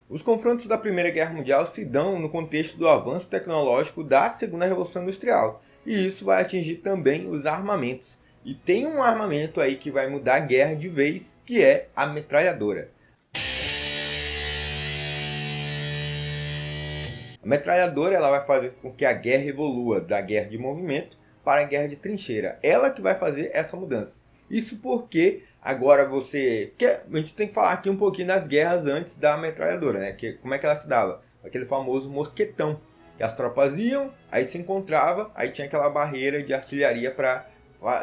Os confrontos da Primeira Guerra Mundial se dão no contexto do avanço tecnológico da Segunda Revolução Industrial, e isso vai atingir também os armamentos. E tem um armamento aí que vai mudar a guerra de vez, que é a metralhadora. A metralhadora ela vai fazer com que a guerra evolua da guerra de movimento para a guerra de trincheira. Ela que vai fazer essa mudança. Isso porque agora a gente tem que falar aqui um pouquinho das guerras antes da metralhadora, né? Como é que ela se dava? Aquele famoso mosquetão. Que as tropas iam, aí se encontrava, aí tinha aquela barreira de artilharia para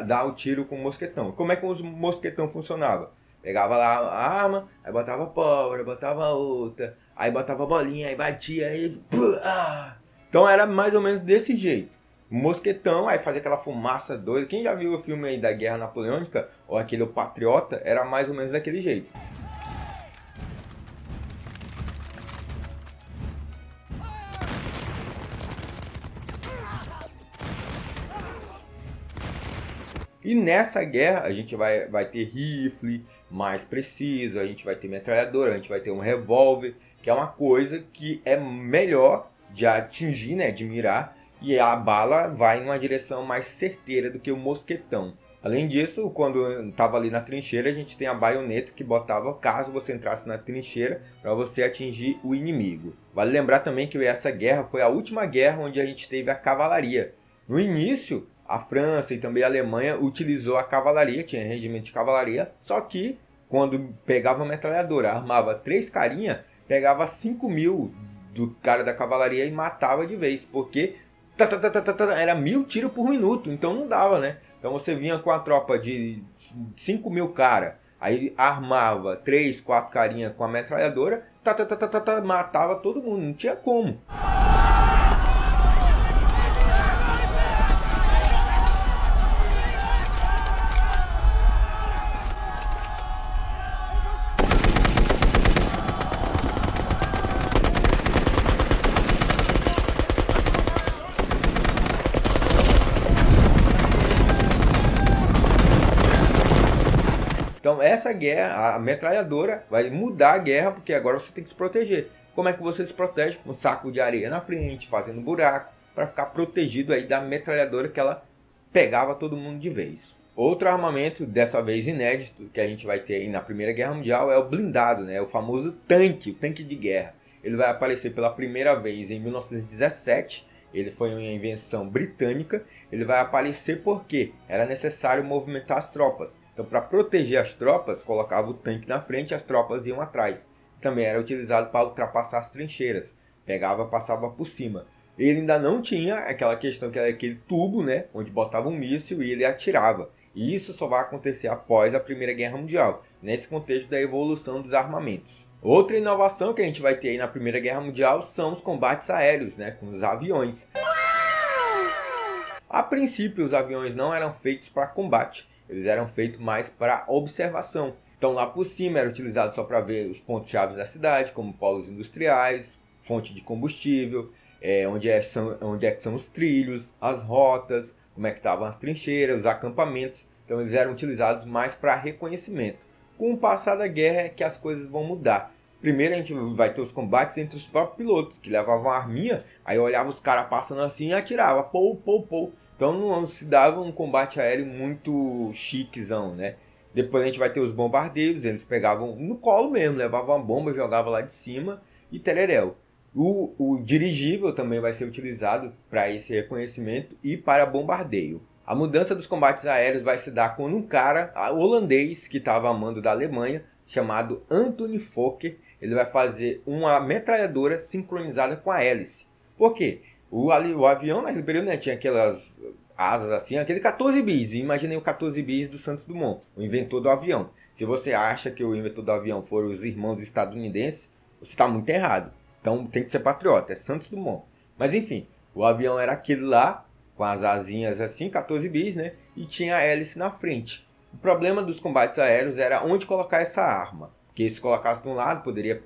dar o tiro com o mosquetão. Como é que o mosquetão funcionava? Pegava lá a arma, aí botava pólvora, botava outra, aí botava bolinha, aí batia, aí... Então era mais ou menos desse jeito. Mosquetão, aí fazia aquela fumaça doida. Quem já viu o filme aí da Guerra Napoleônica, ou aquele O Patriota, era mais ou menos daquele jeito. E nessa guerra a gente vai ter rifle mais preciso, a gente vai ter metralhadora, a gente vai ter um revólver, que é uma coisa que é melhor de atingir, né, de mirar, e a bala vai em uma direção mais certeira do que o mosquetão. Além disso, quando estava ali na trincheira, a gente tem a baioneta que botava caso você entrasse na trincheira para você atingir o inimigo. Vale lembrar também que essa guerra foi a última guerra onde a gente teve a cavalaria. No início, a França e também a Alemanha utilizou a cavalaria, tinha regimento de cavalaria, só que quando pegava a metralhadora, armava 3 carinha, pegava 5.000 do cara da cavalaria e matava de vez, porque era 1.000 tiros por minuto, então não dava, né? Então você vinha com a tropa de 5.000 cara, aí armava 3, 4 carinha com a metralhadora, matava todo mundo, não tinha como. Então essa guerra, a metralhadora, vai mudar a guerra, porque agora você tem que se proteger. Como é que você se protege? Com um saco de areia na frente, fazendo buraco, para ficar protegido aí da metralhadora que ela pegava todo mundo de vez. Outro armamento, dessa vez inédito, que a gente vai ter aí na Primeira Guerra Mundial é o blindado, né? O famoso tanque, o tanque de guerra. Ele vai aparecer pela primeira vez em 1917. Ele foi uma invenção britânica. Ele vai aparecer porque era necessário movimentar as tropas. Então, para proteger as tropas, colocava o tanque na frente e as tropas iam atrás. Também era utilizado para ultrapassar as trincheiras. Pegava, passava por cima. Ele ainda não tinha aquela questão que era aquele tubo, né, onde botava um míssil e ele atirava. E isso só vai acontecer após a Primeira Guerra Mundial, nesse contexto da evolução dos armamentos. Outra inovação que a gente vai ter aí na Primeira Guerra Mundial são os combates aéreos, né, com os aviões. A princípio, os aviões não eram feitos para combate, eles eram feitos mais para observação. Então lá por cima era utilizado só para ver os pontos-chave da cidade, como polos industriais, fonte de combustível, onde é que são os trilhos, as rotas, como é que estavam as trincheiras, os acampamentos. Então eles eram utilizados mais para reconhecimento. Com o passar da guerra é que as coisas vão mudar. Primeiro a gente vai ter os combates entre os próprios pilotos, que levavam a arminha, aí olhava os caras passando assim e atirava, pou, pou, pou. Então não se dava um combate aéreo muito chiquezão, né? Depois a gente vai ter os bombardeiros, eles pegavam no colo mesmo, levavam a bomba, jogavam lá de cima e tereréu. O dirigível também vai ser utilizado para esse reconhecimento e para bombardeio. A mudança dos combates aéreos vai se dar quando um cara holandês que estava a mando da Alemanha, chamado Anthony Fokker, ele vai fazer uma metralhadora sincronizada com a hélice. Por quê? O avião naquele período, né, tinha aquelas asas assim, aquele 14 bis. Imaginei o 14 bis do Santos Dumont, o inventor do avião. Se você acha que o inventor do avião foram os irmãos estadunidenses, você está muito errado. Então tem que ser patriota, é Santos Dumont. Mas enfim, o avião era aquele lá, com as asinhas assim, 14 bis, né? E tinha a hélice na frente. O problema dos combates aéreos era onde colocar essa arma. Porque se colocasse de um lado, poderia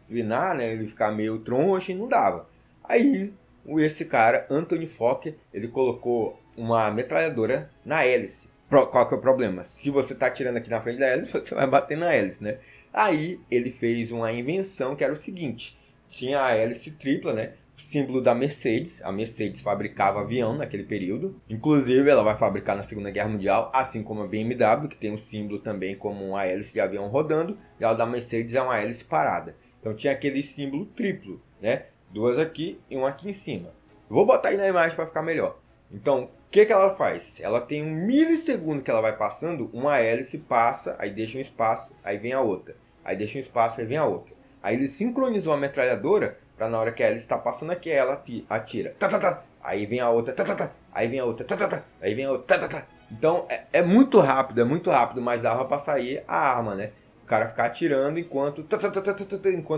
pinar, né? Ele ficar meio troncho e não dava. Aí, esse cara, Anthony Fokker, ele colocou uma metralhadora na hélice. Qual que é o problema? Se você está atirando aqui na frente da hélice, você vai bater na hélice, né? Aí ele fez uma invenção que era o seguinte: tinha a hélice tripla, né? O símbolo da Mercedes. A Mercedes fabricava avião naquele período. Inclusive, ela vai fabricar na Segunda Guerra Mundial, assim como a BMW, que tem um símbolo também como uma hélice de avião rodando. E a da Mercedes é uma hélice parada. Então tinha aquele símbolo triplo, né? Duas aqui e uma aqui em cima. Vou botar aí na imagem para ficar melhor. Então, o que ela faz? Ela tem um milissegundo que ela vai passando, uma hélice passa, aí deixa um espaço, aí vem a outra. Aí deixa um espaço, aí vem a outra. Aí ele sincronizou a metralhadora para na hora que a hélice está passando aqui, ela atira. Tá, tá, tá. Aí vem a outra. Tá, tá, tá. Aí vem a outra. Tá, tá, tá. Aí vem a outra. Tá, tá, tá. Então é muito rápido, mas dava para sair a arma, né? O cara ficar atirando enquanto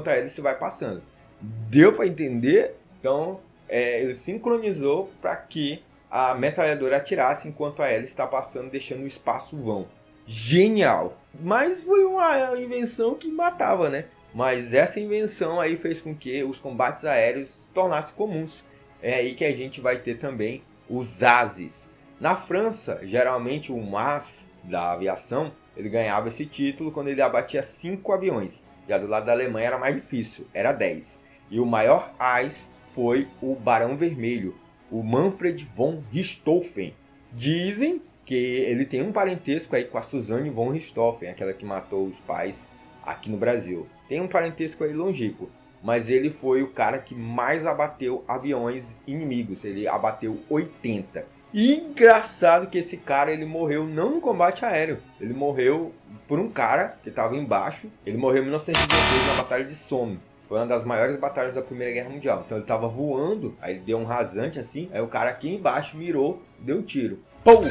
a hélice vai passando. Deu para entender? Então ele sincronizou para que a metralhadora atirasse enquanto a hélice está passando, deixando o espaço vão. Genial! Mas foi uma invenção que matava, né? Mas essa invenção aí fez com que os combates aéreos se tornassem comuns. É aí que a gente vai ter também os ases. Na França, geralmente o MAS da aviação, ele ganhava esse título quando ele abatia 5 aviões. Já do lado da Alemanha era mais difícil, era 10. E o maior AS foi o Barão Vermelho, o Manfred von Richthofen. Dizem que ele tem um parentesco aí com a Suzanne von Richthofen, aquela que matou os pais aqui no Brasil. Tem um parentesco aí longínquo, mas ele foi o cara que mais abateu aviões inimigos. Ele abateu 80. E engraçado que esse cara ele morreu não no combate aéreo. Ele morreu por um cara que estava embaixo. Ele morreu em 1916 na Batalha de Somme. Foi uma das maiores batalhas da Primeira Guerra Mundial. Então ele estava voando, aí ele deu um rasante assim. Aí o cara aqui embaixo mirou, deu um tiro. Pum!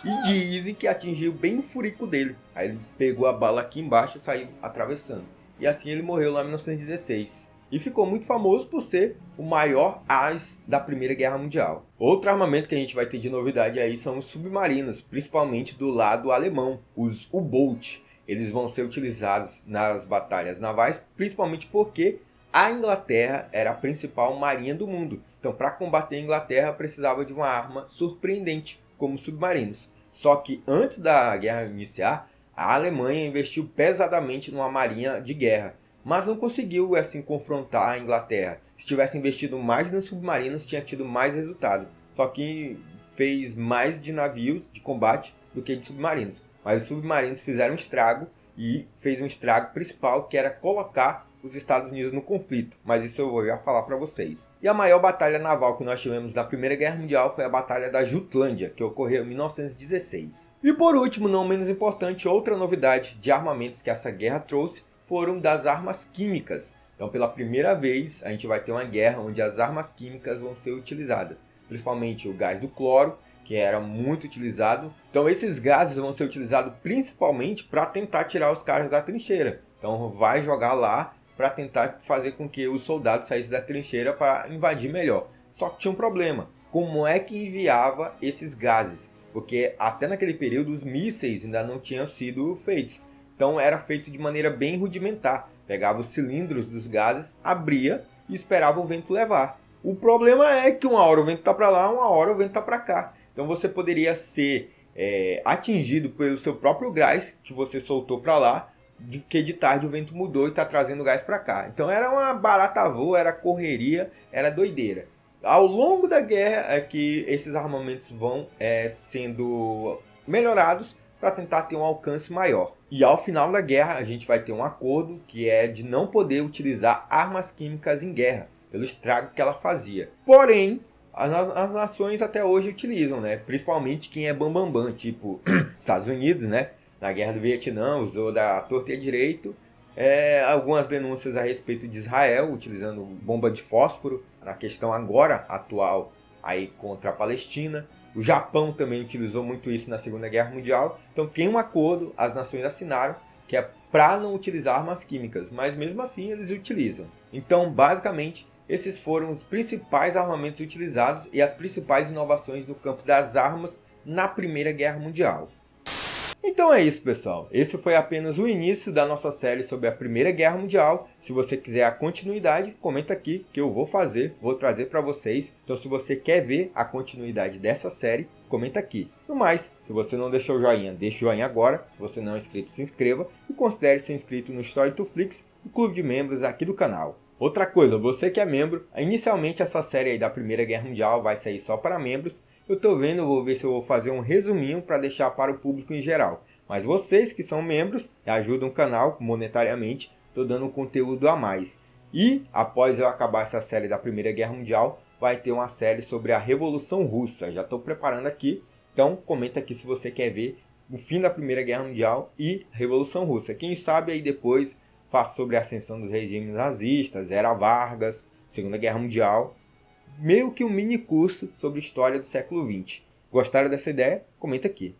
E dizem que atingiu bem o furico dele. Aí ele pegou a bala aqui embaixo e saiu atravessando. E assim ele morreu lá em 1916. E ficou muito famoso por ser o maior AS da Primeira Guerra Mundial. Outro armamento que a gente vai ter de novidade aí são os submarinos, principalmente do lado alemão, os U-Boot. Eles vão ser utilizados nas batalhas navais, principalmente porque a Inglaterra era a principal marinha do mundo. Então, para combater a Inglaterra, precisava de uma arma surpreendente, como submarinos. Só que antes da guerra iniciar, a Alemanha investiu pesadamente numa marinha de guerra, mas não conseguiu assim confrontar a Inglaterra. Se tivesse investido mais nos submarinos, tinha tido mais resultado. Só que fez mais de navios de combate do que de submarinos. Mas os submarinos fizeram um estrago e fez um estrago principal, que era colocar os Estados Unidos no conflito, mas isso eu vou já falar para vocês. E a maior batalha naval que nós tivemos na Primeira Guerra Mundial foi a Batalha da Jutlândia, que ocorreu em 1916. E por último, não menos importante, outra novidade de armamentos que essa guerra trouxe foram das armas químicas. Então, pela primeira vez, a gente vai ter uma guerra onde as armas químicas vão ser utilizadas, principalmente o gás do cloro, que era muito utilizado. Então, esses gases vão ser utilizados principalmente para tentar tirar os caras da trincheira. Então, vai jogar lá para tentar fazer com que os soldados saíssem da trincheira para invadir melhor. Só que tinha um problema. Como é que enviava esses gases? Porque até naquele período os mísseis ainda não tinham sido feitos. Então era feito de maneira bem rudimentar. Pegava os cilindros dos gases, abria e esperava o vento levar. O problema é que uma hora o vento está para lá, uma hora o vento está para cá. Então você poderia ser atingido pelo seu próprio gás que você soltou para lá, que de tarde o vento mudou e está trazendo gás para cá. Então era uma barata voa, era correria, era doideira. Ao longo da guerra é que esses armamentos vão sendo melhorados para tentar ter um alcance maior. E ao final da guerra a gente vai ter um acordo que é de não poder utilizar armas químicas em guerra, pelo estrago que ela fazia. Porém, as nações até hoje utilizam, né? Principalmente quem é bambambam, tipo Estados Unidos, né? Na guerra do Vietnã, usou da torta e direito. Algumas denúncias a respeito de Israel, utilizando bomba de fósforo, na questão agora atual aí contra a Palestina. O Japão também utilizou muito isso na Segunda Guerra Mundial. Então tem um acordo, as nações assinaram, que é para não utilizar armas químicas, mas mesmo assim eles utilizam. Então, basicamente, esses foram os principais armamentos utilizados e as principais inovações do campo das armas na Primeira Guerra Mundial. Então é isso, pessoal. Esse foi apenas o início da nossa série sobre a Primeira Guerra Mundial. Se você quiser a continuidade, comenta aqui que eu vou trazer para vocês. Então se você quer ver a continuidade dessa série, comenta aqui. No mais, se você não deixou o joinha, deixa o joinha agora. Se você não é inscrito, se inscreva e considere ser inscrito no Story2Flix, o clube de membros aqui do canal. Outra coisa, você que é membro, inicialmente essa série aí da Primeira Guerra Mundial vai sair só para membros. Eu tô vendo, eu vou ver se eu vou fazer um resuminho para deixar para o público em geral. Mas vocês que são membros ajudam o canal monetariamente, tô dando um conteúdo a mais. E após eu acabar essa série da Primeira Guerra Mundial, vai ter uma série sobre a Revolução Russa. Já estou preparando aqui, então comenta aqui se você quer ver o fim da Primeira Guerra Mundial e Revolução Russa. Quem sabe aí depois faço sobre a ascensão dos regimes nazistas, Era Vargas, Segunda Guerra Mundial. Meio que um mini curso sobre história do século XX. Gostaram dessa ideia? Comenta aqui.